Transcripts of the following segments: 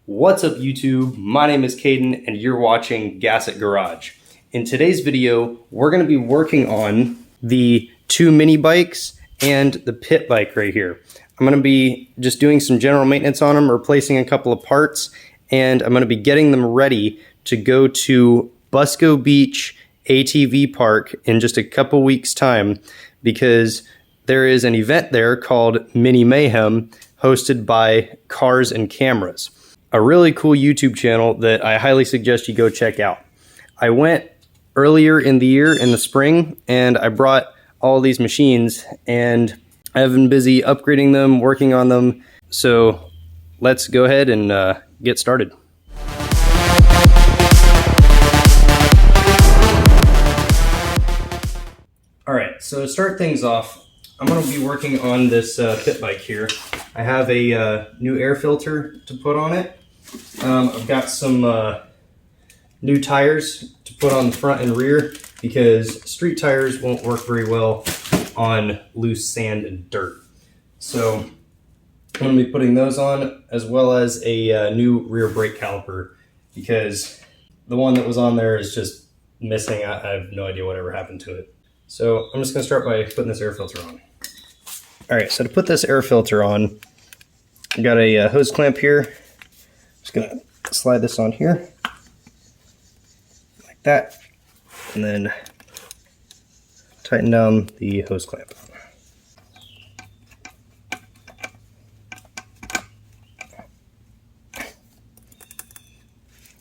What's up YouTube? My name is Caden and you're watching Gas It Garage. In today's video, we're going to be working on the two mini bikes and the pit bike right here. I'm going to be just doing some general maintenance on them, replacing a couple of parts, and I'm going to be getting them ready to go to Busco Beach ATV Park in just a couple weeks time, because there is an event there called Mini Mayhem hosted by Cars and Cameras. A really cool YouTube channel that I highly suggest you go check out. I went earlier in the year, in the spring, and I brought all these machines, and I've been busy upgrading them, working on them. So let's go ahead and get started. All right, so to start things off, I'm going to be working on this pit bike here. I have a new air filter to put on it. I've got some new tires to put on the front and rear, because street tires won't work very well on loose sand and dirt. So I'm going to be putting those on, as well as a new rear brake caliper, because the one that was on there is just missing. I have no idea whatever happened to it. So I'm just going to start by putting this air filter on. All right, so to put this air filter on, I got a hose clamp here. Just gonna slide this on here like that, and then tighten down the hose clamp.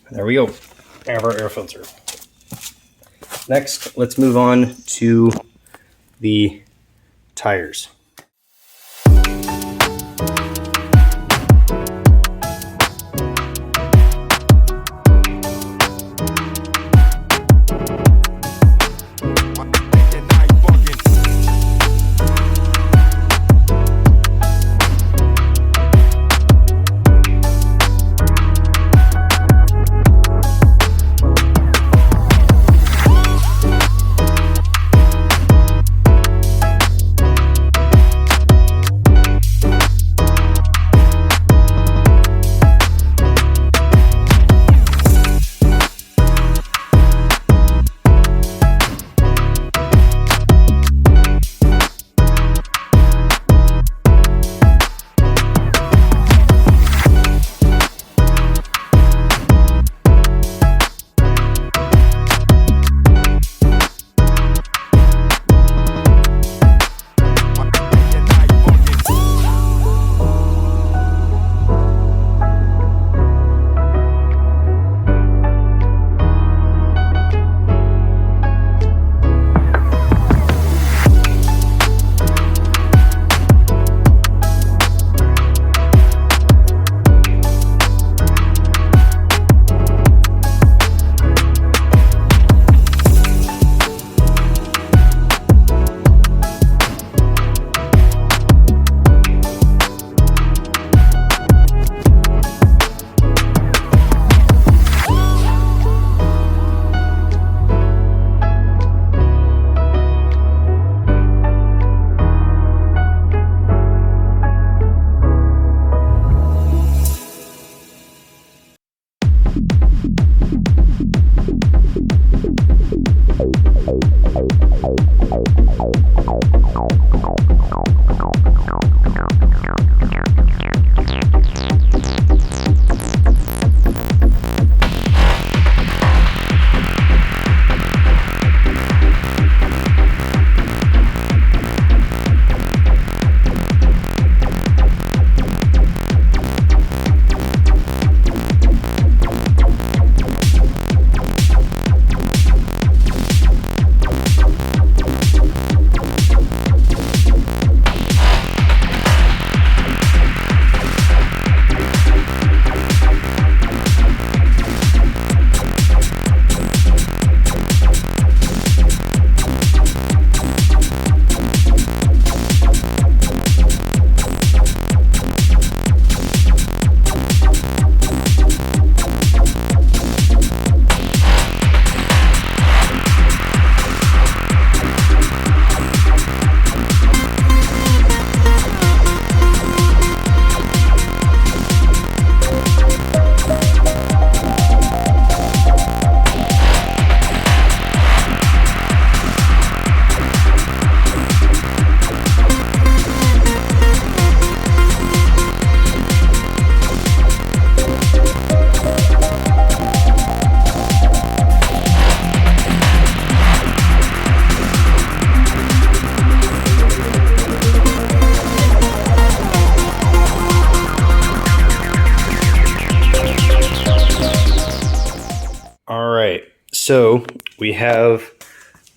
There we go. I have our air filter. Next, let's move on to the tires. So we have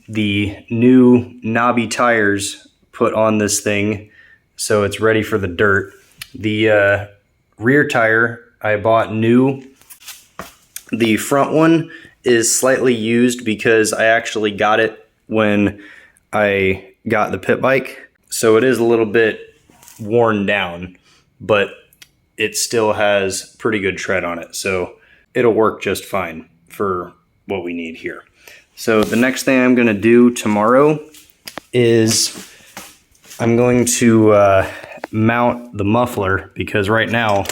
the new knobby tires put on this thing, so it's ready for the dirt. The rear tire I bought new. The front one is slightly used because I actually got it when I got the pit bike, so it is a little bit worn down, but it still has pretty good tread on it, so it'll work just fine for what we need here. So the next thing I'm going to do tomorrow is I'm going to mount the muffler, because right now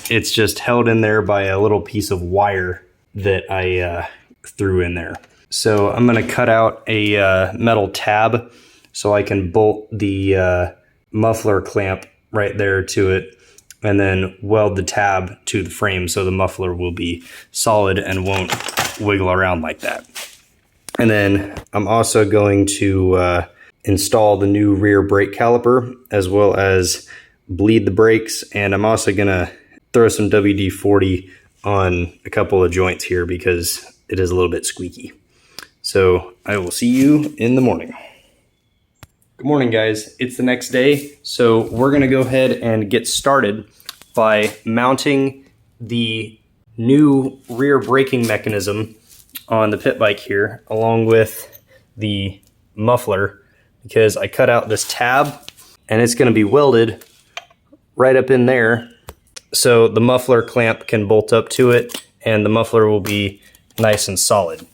it's just held in there by a little piece of wire that I threw in there. So I'm going to cut out a metal tab so I can bolt the muffler clamp right there to it, and then weld the tab to the frame so the muffler will be solid and won't wiggle around like that. And then I'm also going to install the new rear brake caliper, as well as bleed the brakes, and I'm also going to throw some WD-40 on a couple of joints here because it is a little bit squeaky. So I will see you in the morning. Good morning, guys. It's the next day, so we're going to go ahead and get started by mounting the new rear braking mechanism on the pit bike here, along with the muffler, because I cut out this tab and it's going to be welded right up in there so the muffler clamp can bolt up to it and the muffler will be nice and solid.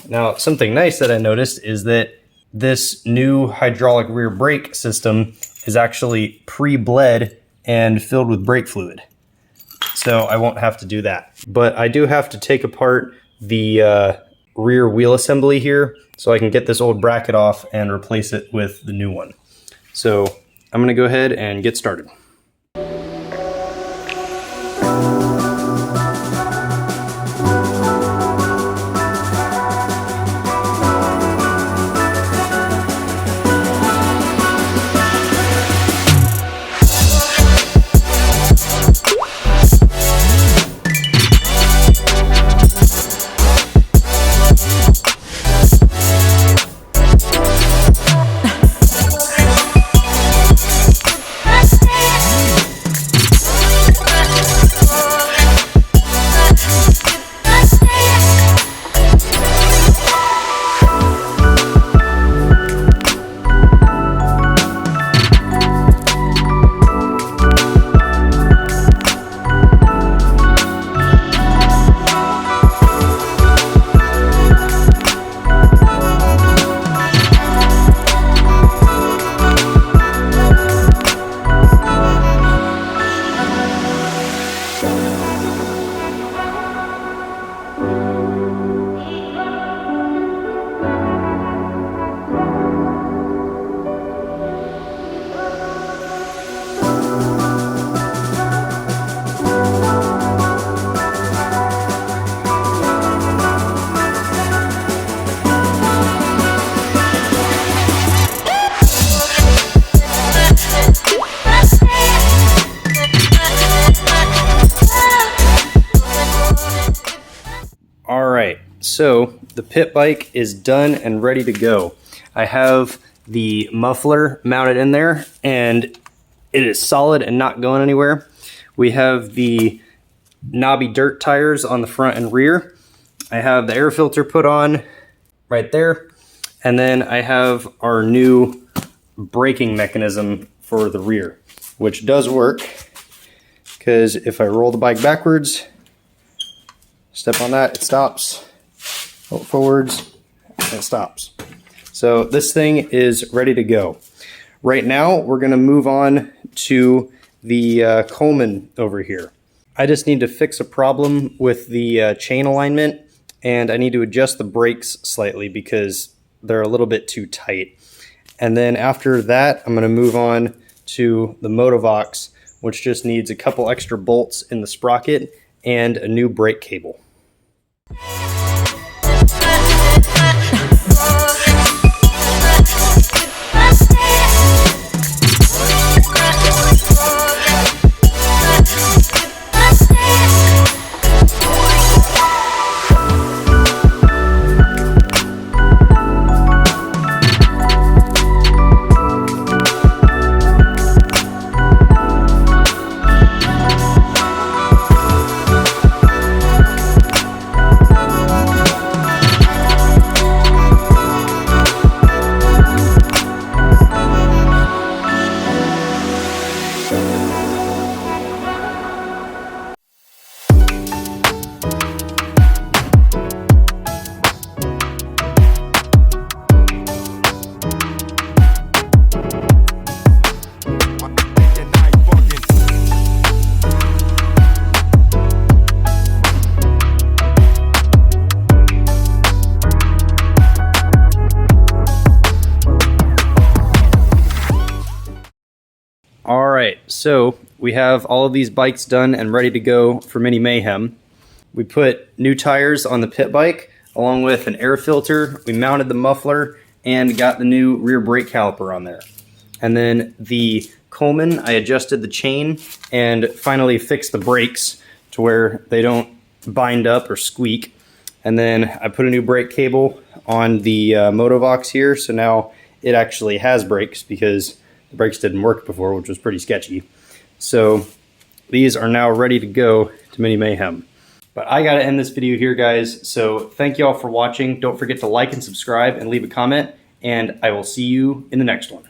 Now, something nice that I noticed is that this new hydraulic rear brake system is actually pre-bled and filled with brake fluid, so I won't have to do that. But I do have to take apart the rear wheel assembly here so I can get this old bracket off and replace it with the new one. So I'm going to go ahead and get started. So the pit bike is done and ready to go. I have the muffler mounted in there and it is solid and not going anywhere. We have the knobby dirt tires on the front and rear. I have the air filter put on right there. And then I have our new braking mechanism for the rear, which does work, because if I roll the bike backwards, step on that, it stops. Hold forwards, and it stops. So this thing is ready to go. Right now, we're going to move on to the Coleman over here. I just need to fix a problem with the chain alignment, and I need to adjust the brakes slightly because they're a little bit too tight. And then after that, I'm going to move on to the Motovox, which just needs a couple extra bolts in the sprocket and a new brake cable. So we have all of these bikes done and ready to go for Mini Mayhem. We put new tires on the pit bike along with an air filter. We mounted the muffler and got the new rear brake caliper on there. And then the Coleman, I adjusted the chain and finally fixed the brakes to where they don't bind up or squeak. And then I put a new brake cable on the Motovox here, so now it actually has brakes because the brakes didn't work before, which was pretty sketchy. So these are now ready to go to Mini Mayhem. But I gotta end this video here, guys. So thank you all for watching. Don't forget to like and subscribe and leave a comment, and I will see you in the next one.